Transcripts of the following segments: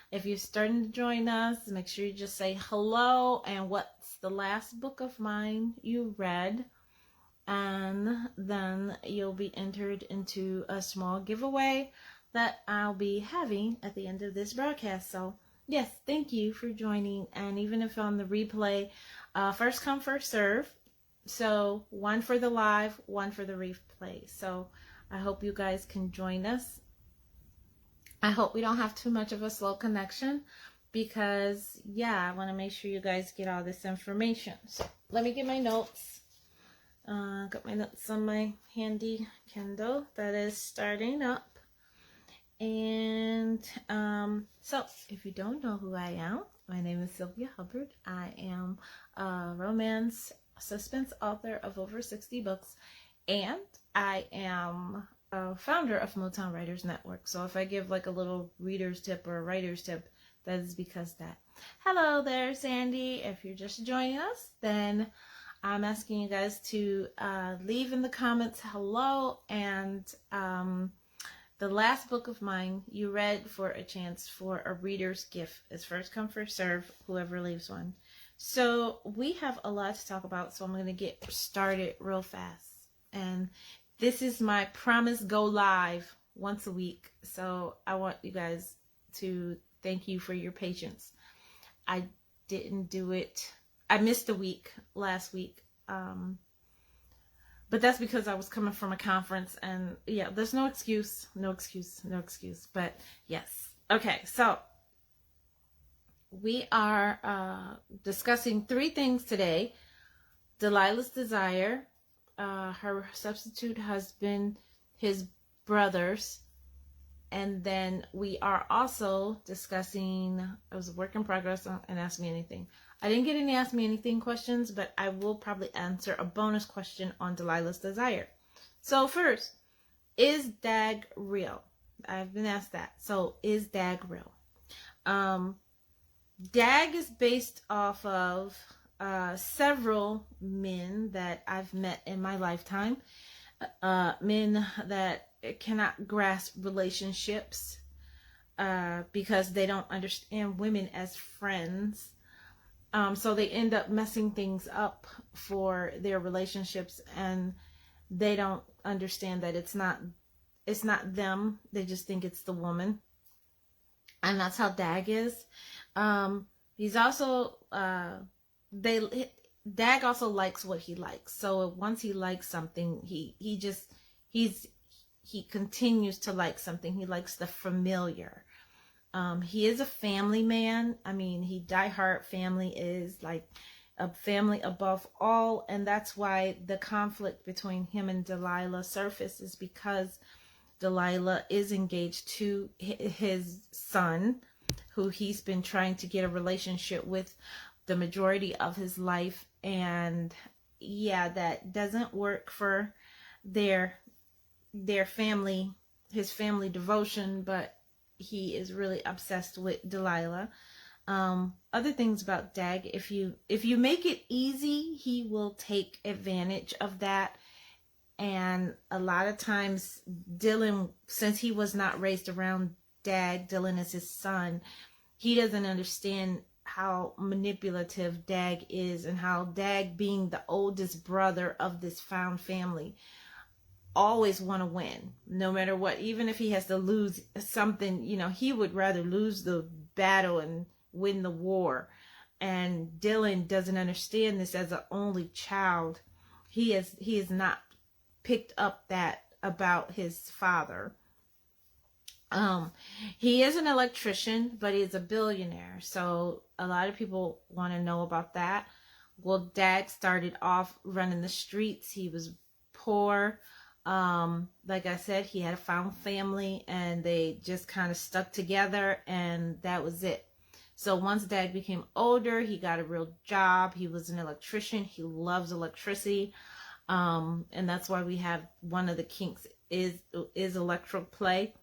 If you're starting to join us, make sure you just say hello and what's the last book of mine you read. And then you'll be entered into a small giveaway that I'll be having at the end of this broadcast. So yes, thank you for joining. And even if on the replay, first come, first serve. So one for the live, one for the replay. So I hope you guys can join us. I hope we don't have too much of a slow connection because, yeah, I want to make sure you guys get all this information. So let me get my notes. Got my notes on my handy Kindle that is starting up. And so if you don't know who I am, my name is Sylvia Hubbard. I am a romance suspense author of over 60 books, and I am a founder of Motown Writers Network. So if I give like a little reader's tip or a writer's tip, that is because that. Hello there, Sandy. If you're just joining us, then I'm asking you guys to leave in the comments hello and the last book of mine you read for a chance for a reader's gift. It's first come, first serve, whoever leaves one. So we have a lot to talk about, so I'm going to get started real fast. And this is my promise go live once a week. So I want you guys to thank you for your patience. I didn't do it. I missed a week last week. But that's because I was coming from a conference, and yeah, there's no excuse. But yes. Okay, so we are discussing 3 things today. Delilah's desire, her substitute husband, his brothers, and then we are also discussing, it was a work in progress and Ask Me Anything. I didn't get any Ask Me Anything questions, but I will probably answer a bonus question on Delilah's desire. So first, is DAG real? I've been asked that. So is DAG real? DAG is based off of several men that I've met in my lifetime. Men that cannot grasp relationships because they don't understand women as friends. So they end up messing things up for their relationships, and they don't understand that it's not them. They just think it's the woman. And that's how DAG is. He's also DAG also likes what he likes. So once he likes something, he continues to like something. He likes the familiar. He is a family man. I mean, he diehard family is like a family above all. And that's why the conflict between him and Delilah surfaces, because Delilah is engaged to his son, who he's been trying to get a relationship with the majority of his life. And yeah, that doesn't work for their family, his family devotion, but he is really obsessed with Delilah. Other things about DAG, if you make it easy, he will take advantage of that. And a lot of times Dylan, since he was not raised around DAG, Dylan is his son, he doesn't understand how manipulative DAG is, and how DAG, being the oldest brother of this found family, always want to win no matter what. Even if he has to lose something, he would rather lose the battle and win the war. And Dylan doesn't understand this. As an only child, he has not picked up that about his father. He is an electrician, but he's a billionaire, so a lot of people want to know about that. Well, DAG started off running the streets. He was poor. Like I said, he had a found family, and they just kind of stuck together, and that was it. So once DAG became older, he got a real job. He was an electrician. He loves electricity. And that's why we have one of the kinks is electroplay.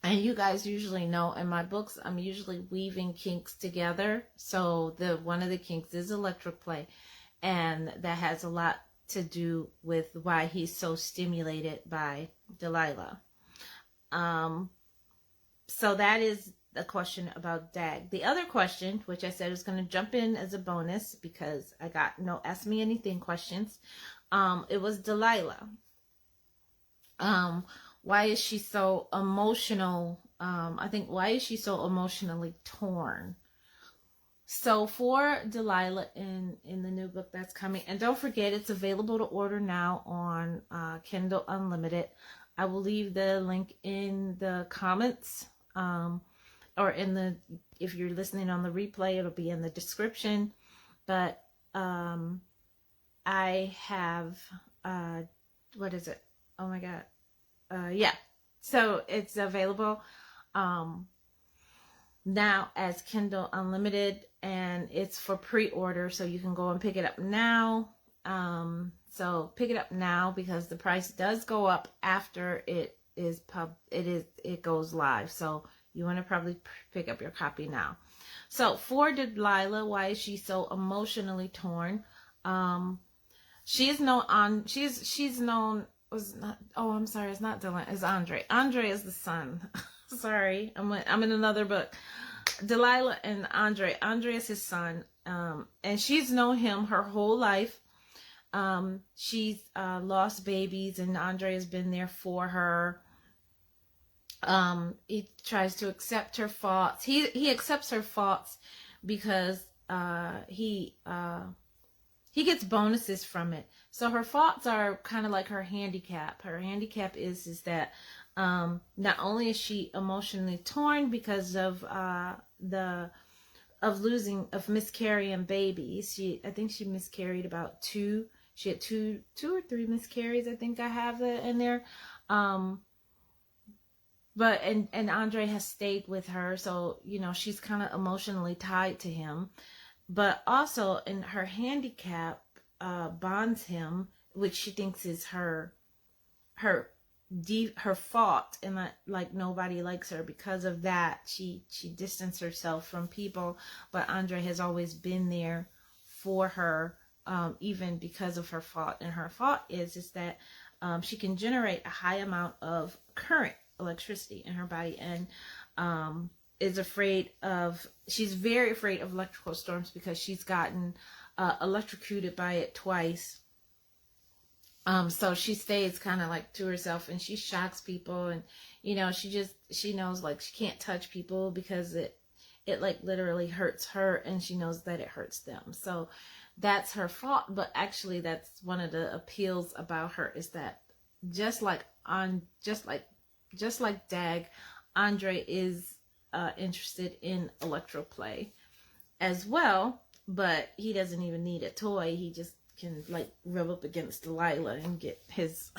And you guys usually know in my books, I'm usually weaving kinks together. So one of the kinks is electroplay, and that has a lot to do with why he's so stimulated by Delilah. So that is the question about Dag. The other question, which I said was going to jump in as a bonus because I got no ask me anything questions. It was Delilah. Why is she so emotional? I think why is she so emotionally torn? So for Delilah in the new book that's coming, and don't forget it's available to order now on Kindle Unlimited. I will leave the link in the comments, or in the, if you're listening on the replay, it'll be in the description. But I have what is it? Oh my god. Yeah. So it's available now as Kindle Unlimited, and it's for pre-order, so you can go and pick it up now. So pick it up now because the price does go up after it goes live. So you want to probably pick up your copy now. So for Delilah, why is she so emotionally torn? She's known was not, oh, I'm sorry, it's not Dylan, it's Andre. Andre is the son. Sorry, I'm in another book. Delilah and Andre. Andre is his son, and she's known him her whole life. She's lost babies, and Andre has been there for her. He tries to accept her faults. He accepts her faults because he gets bonuses from it. So her faults are kind of like her handicap. Her handicap is that not only is she emotionally torn because of miscarrying babies. I think she miscarried about two. She had two or three miscarries. I think I have it in there. But Andre has stayed with her, so she's kind of emotionally tied to him. But also in her handicap bonds him, which she thinks is her fault, and like nobody likes her because of that. She distanced herself from people, but Andre has always been there for her, even because of her fault. And her fault is that she can generate a high amount of current electricity in her body, and she's very afraid of electrical storms because she's gotten electrocuted by it twice. So she stays kind of like to herself, and she shocks people, and she knows like she can't touch people because it like literally hurts her, and she knows that it hurts them. So that's her fault. But actually that's one of the appeals about her, is that just like Dag, Andre is interested in electroplay as well, but he doesn't even need a toy. He just can like rub up against Delilah and get his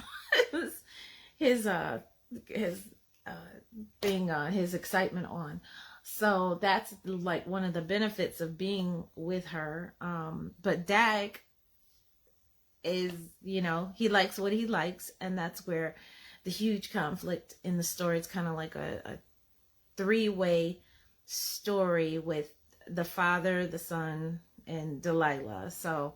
excitement on. So that's like one of the benefits of being with her. But Dag is, he likes what he likes, and that's where the huge conflict in the story. It's kind of like a three-way story with the father, the son, and Delilah. So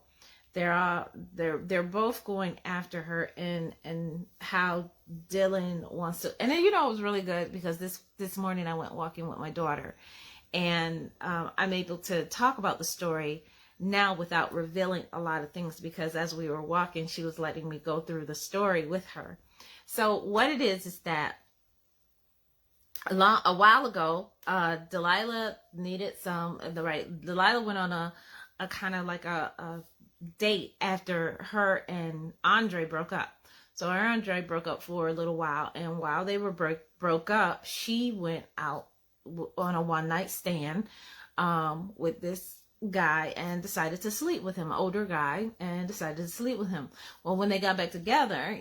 they're both going after her, and how Dylan wants to. And then it was really good because this morning I went walking with my daughter, and I'm able to talk about the story now without revealing a lot of things, because as we were walking, she was letting me go through the story with her. So what it is that a while ago, Delilah needed Delilah went on a kind of like a date after her and Andre broke up. So her and Andre broke up for a little while, and while they were broke up, she went out on a one-night stand with this guy and decided to sleep with him, older guy, and decided to sleep with him. Well, when they got back together,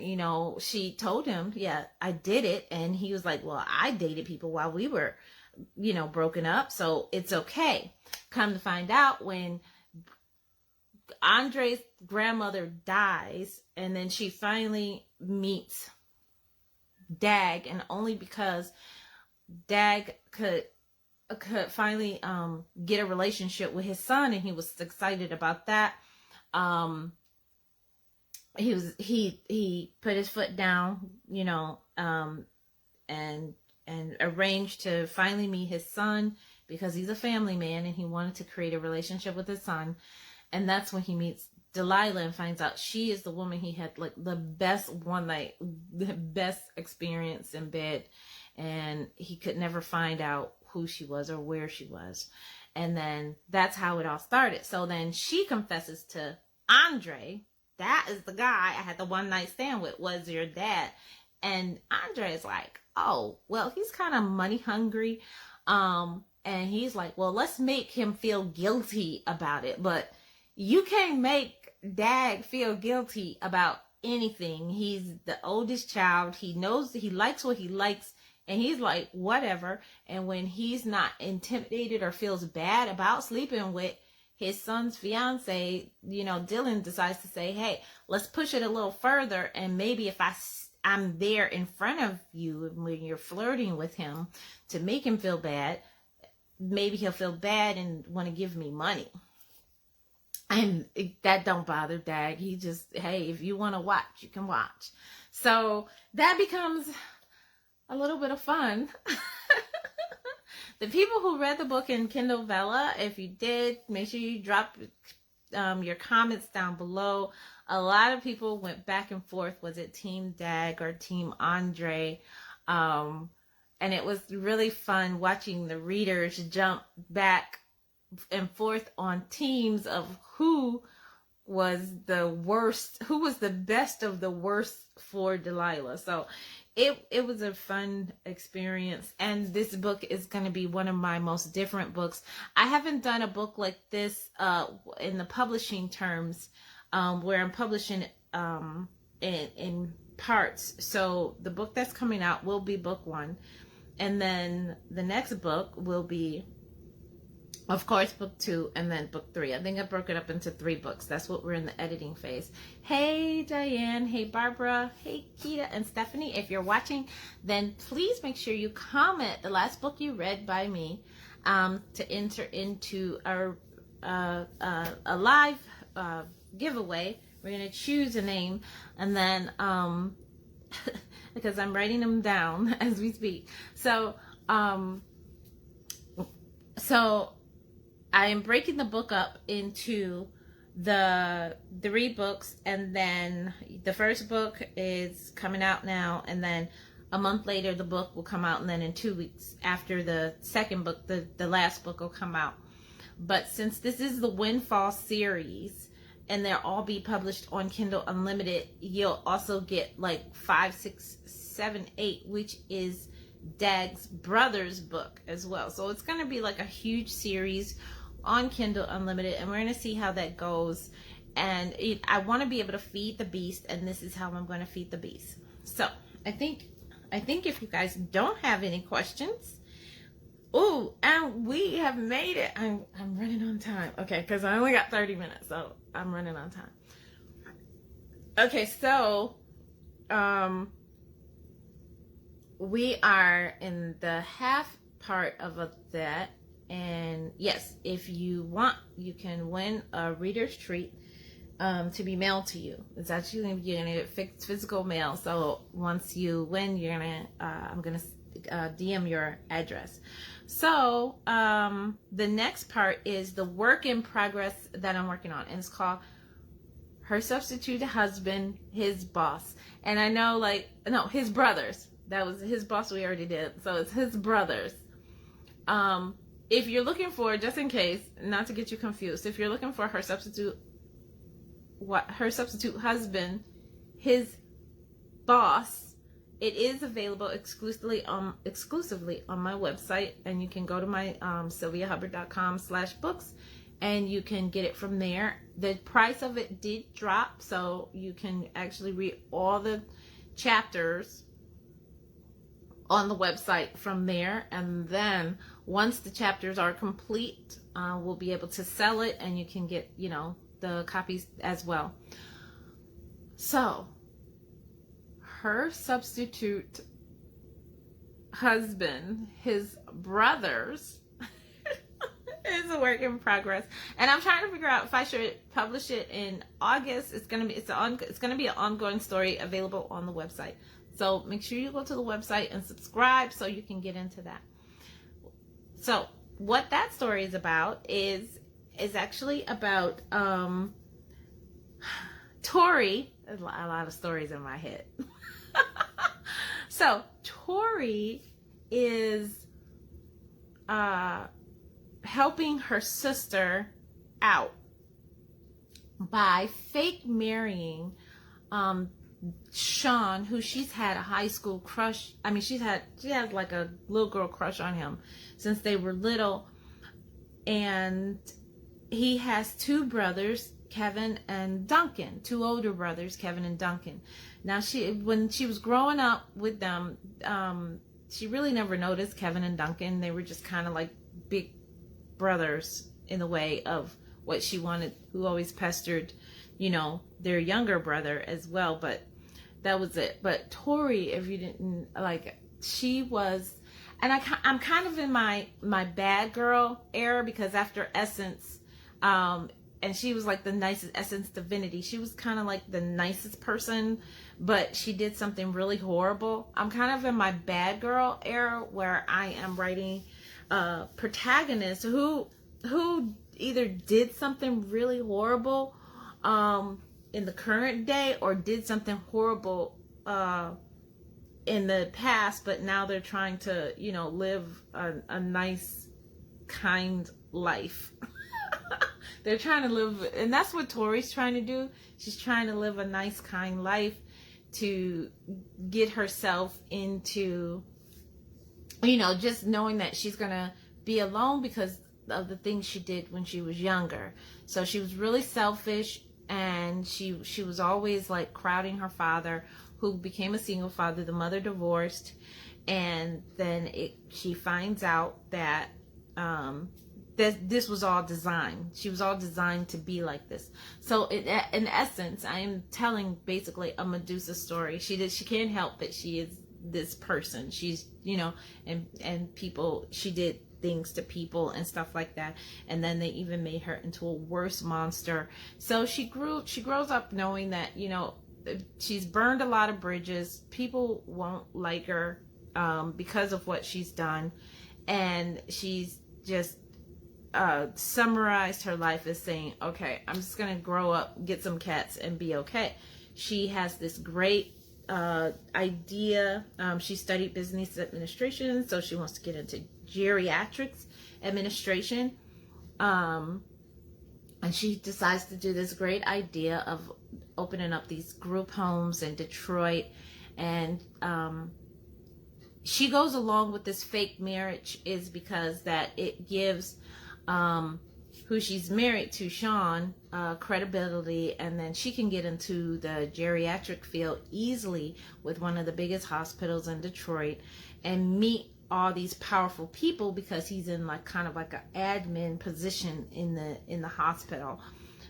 she told him, yeah, I did it. And he was like, well, I dated people while we were, broken up, so it's okay. Come to find out, when Andre's grandmother dies, and then she finally meets Dag, and only because Dag could finally get a relationship with his son, and he was excited about that. He put his foot down, and and arranged to finally meet his son, because he's a family man and he wanted to create a relationship with his son. And that's when he meets Delilah and finds out she is the woman he had like the best one night, the best experience in bed, and he could never find out who she was or where she was. And then that's how it all started. So then she confesses to Andre, that is the guy I had the one night stand with, was your dad. And Andre is like, oh, well, he's kind of money hungry. And he's like, well, let's make him feel guilty about it. But you can't make Dad feel guilty about anything. He's the oldest child. He knows he likes what he likes. And he's like, whatever. And when he's not intimidated or feels bad about sleeping with his son's fiance, you know, Dylan decides to say, hey, let's push it a little further. And maybe if I'm there in front of you when you're flirting with him to make him feel bad, maybe he'll feel bad and want to give me money. And that don't bother Dag. He just, hey, if you want to watch, you can watch. So that becomes a little bit of fun. The people who read the book in Kindle Vella, if you did, make sure you drop your comments down below. A lot of people went back and forth. Was it Team Dag or Team Andre? And it was really fun watching the readers jump back and forth on teams of who was the worst, who was the best of the worst for Delilah. So it was a fun experience, and this book is going to be one of my most different books. I haven't done a book like this in the publishing terms, where I'm publishing in parts. So the book that's coming out will be book 1, and then the next book will be, of course, book 2, and then book 3. I think I broke it up into 3 books. That's what we're in the editing phase. Hey, Diane. Hey, Barbara. Hey, Keita and Stephanie. If you're watching, then please make sure you comment the last book you read by me to enter into a live giveaway. We're going to choose a name, and then because I'm writing them down as we speak. So I am breaking the book up into the 3 books, and then the first book is coming out now, and then a month later the book will come out, and then in 2 weeks after the second book, the last book will come out. But since this is the Windfall series, and they'll all be published on Kindle Unlimited, you'll also get like 5, 6, 7, 8, which is Dag's brother's book as well. So it's going to be like a huge series on Kindle Unlimited, and we're going to see how that goes. And I want to be able to feed the beast, and this is how I'm going to feed the beast. So I think if you guys don't have any questions, oh, and we have made it. I'm running on time. Okay, because I only got 30 minutes, so I'm running on time. Okay, so we are in the half part of that. And yes, if you want, you can win a reader's treat to be mailed to you. It's actually going to get physical mail. So once you win, I'm gonna DM your address. So the next part is the work in progress that I'm working on, and it's called Her Substitute Husband, His Boss. And I know, his brothers. That was his boss we already did. So it's his brothers. If you're looking for, just in case, not to get you confused, if you're looking for Her Substitute Husband, His Boss, it is available exclusively on my website, and you can go to my sylviahubbard.com/books, and you can get it from there. The price of it did drop, so you can actually read all the chapters on the website from there, and then once the chapters are complete, we'll be able to sell it, and you can get the copies as well. So Her Substitute Husband, His Brothers is a work in progress, and I'm trying to figure out if I should publish it in August. It's gonna be an ongoing story available on the website. So make sure you go to the website and subscribe so you can get into that. So what that story is about is actually about Tori. There's a lot of stories in my head. So Tori is helping her sister out by fake marrying Sean, who she's had a high school crush. I mean, she has like a little girl crush on him since they were little. And he has two brothers, Kevin and Duncan, two older brothers, Kevin and Duncan. Now, when she was growing up with them, she really never noticed Kevin and Duncan. They were just kind of like big brothers in the way of what she wanted, who always pestered, their younger brother as well. But that was it. But Tori, if you didn't, she was, and I'm kind of in my bad girl era, because after Essence, and she was like the nicest, Essence Divinity, she was kind of like the nicest person, but she did something really horrible. I'm kind of in my bad girl era, where I am writing protagonists who either did something really horrible in the current day, or did something horrible in the past, but now they're trying to live a nice, kind life. They're trying to live, and that's what Tori's trying to do. She's trying to live a nice, kind life to get herself into, just knowing that she's gonna be alone because of the things she did when she was younger. So she was really selfish, and she was always like crowding her father, who became a single father. The mother divorced, and then she finds out that this was all designed. She was all designed to be like this. So in essence, I am telling basically a Medusa story. She can't help that she is this person. She's and people, she did things to people and stuff like that, and then they even made her into a worse monster. So she grows up knowing that she's burned a lot of bridges. People won't like her because of what she's done, and she's just summarized her life as saying, okay, I'm just gonna grow up, get some cats, and be okay. She has this great idea. She studied business administration, so she wants to get into geriatrics administration, and she decides to do this great idea of opening up these group homes in Detroit. And she goes along with this fake marriage is because that it gives who she's married to, Sean, credibility, and then she can get into the geriatric field easily with one of the biggest hospitals in Detroit and meet all these powerful people, because he's in like kind of like an admin position in the hospital.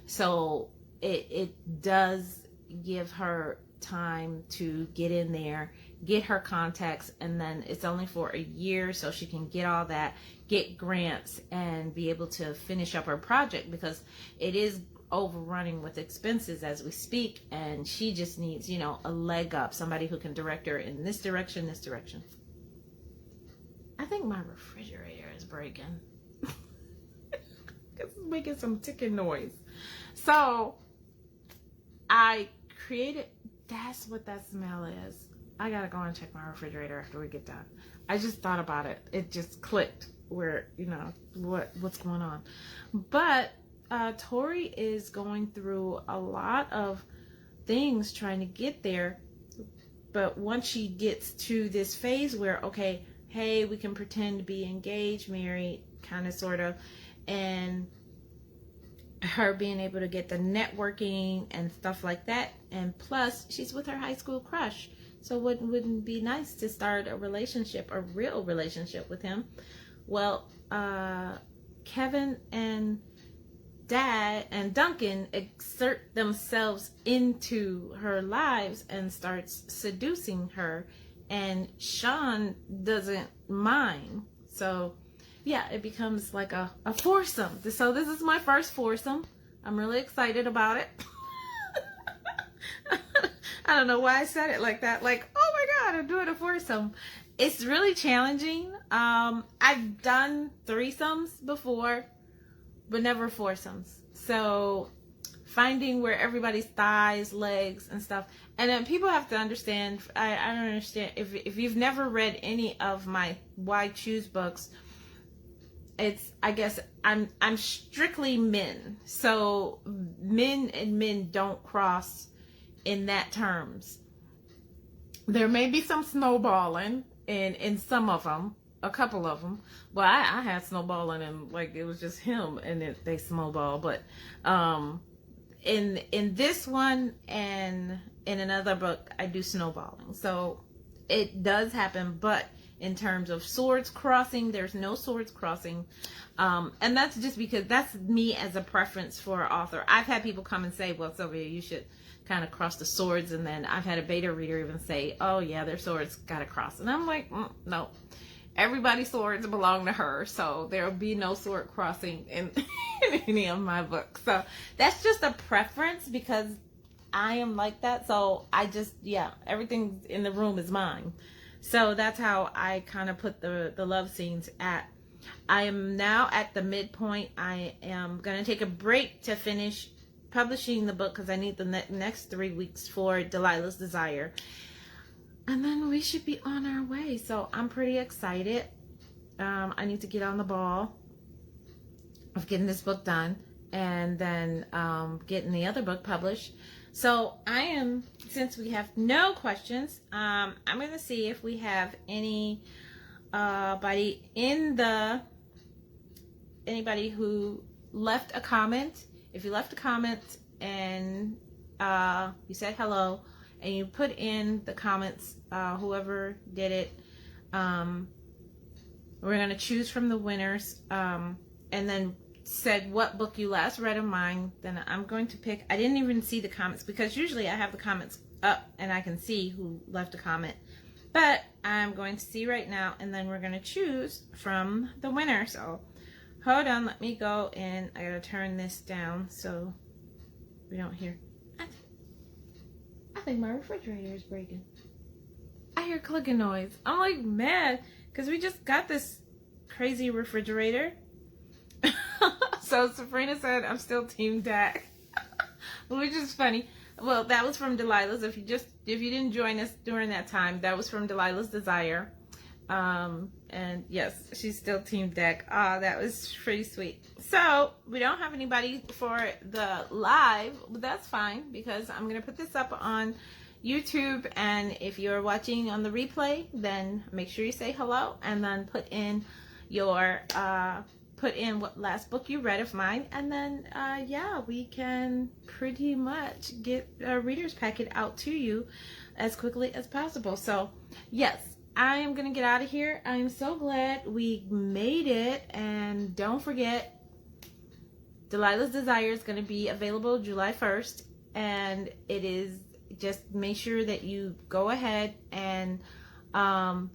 So it does give her time to get in there, get her contacts, and then it's only for a year, so she can get all that, get grants, and be able to finish up her project, because it is overrunning with expenses as we speak, and she just needs a leg up, somebody who can direct her in this direction. I think my refrigerator is breaking. It's making some ticking noise. So I created, that's what that smell is. I gotta go and check my refrigerator after we get done. I just thought about it. It just clicked where, what's going on. But Tori is going through a lot of things trying to get there. But once she gets to this phase where, okay, hey, we can pretend to be engaged, married, kind of, sort of, and her being able to get the networking and stuff like that, and plus she's with her high school crush, so wouldn't be nice to start a relationship, a real relationship with him. Well, Kevin and Dad and Duncan exert themselves into her lives and starts seducing her, and Sean doesn't mind. So yeah, it becomes like a foursome. So this is my first foursome. I'm really excited about it. I don't know why I said it like that. Like, oh my how to do it a foursome. It's really challenging. I've done threesomes before, but never foursomes. So finding where everybody's thighs, legs, and stuff. And then people have to understand, I don't understand, if you've never read any of my Why Choose books, I guess I'm strictly men. So men and men don't cross in that terms. There may be some snowballing in some of them, a couple of them. Well, I had snowballing and like it was just him and they snowball. But in this one and in another book, I do snowballing. So it does happen, but in terms of swords crossing, there's no swords crossing. And that's just because that's me as a preference for an author. I've had people come and say, well, Sylvia, you should kind of cross the swords. And then I've had a beta reader even say, oh yeah, their swords got to cross. And I'm like, no, everybody's swords belong to her. So there'll be no sword crossing in any of my books. So that's just a preference because I am like that. So I just, yeah, everything in the room is mine. So that's how I kind of put the love scenes at. I am now at the midpoint. I am going to take a break to finish publishing the book because I need the next 3 weeks for Delilah's Desire. And then we should be on our way. So I'm pretty excited. I need to get on the ball of getting this book done and then getting the other book published. So I am, since we have no questions, I'm going to see if we have anybody who left a comment. If you left a comment and you said hello and you put in the comments, whoever did it, we're going to choose from the winners, and then said what book you last read of mine, then I'm going to pick. I didn't even see the comments because usually I have the comments up and I can see who left a comment, but I'm going to see right now and then we're going to choose from the winner. So hold on, let me go and I gotta turn this down so we don't hear. I think my refrigerator is breaking. I hear clicking noise. I'm like mad because we just got this crazy refrigerator. So Sabrina said I'm still Team Dak, which is funny. Well, that was from Delilah's. If you didn't join us during that time, that was from Delilah's Desire. And yes, she's still Team Dak. That was pretty sweet. So we don't have anybody for the live, but that's fine because I'm gonna put this up on YouTube. And if you're watching on the replay, then make sure you say hello and then put in your what last book you read of mine, and then yeah, we can pretty much get a reader's packet out to you as quickly as possible. So yes, I am gonna get out of here. I am so glad we made it, and don't forget Delilah's Desire is going to be available July 1st, and it is, just make sure that you go ahead and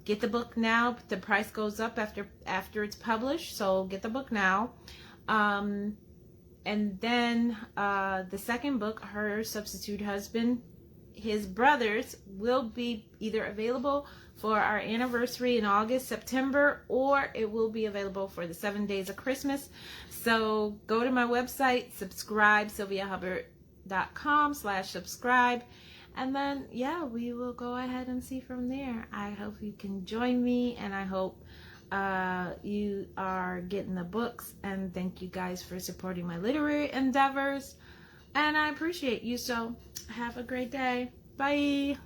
get the book now. The price goes up after it's published, so get the book now. And then the second book, Her Substitute Husband, his brothers, will be either available for our anniversary in August, September, or it will be available for the 7 days of Christmas. So go to my website, subscribe, sylviahubbard.com/subscribe. And then, yeah, we will go ahead and see from there. I hope you can join me, and I hope you are getting the books. And thank you guys for supporting my literary endeavors. And I appreciate you. So have a great day. Bye.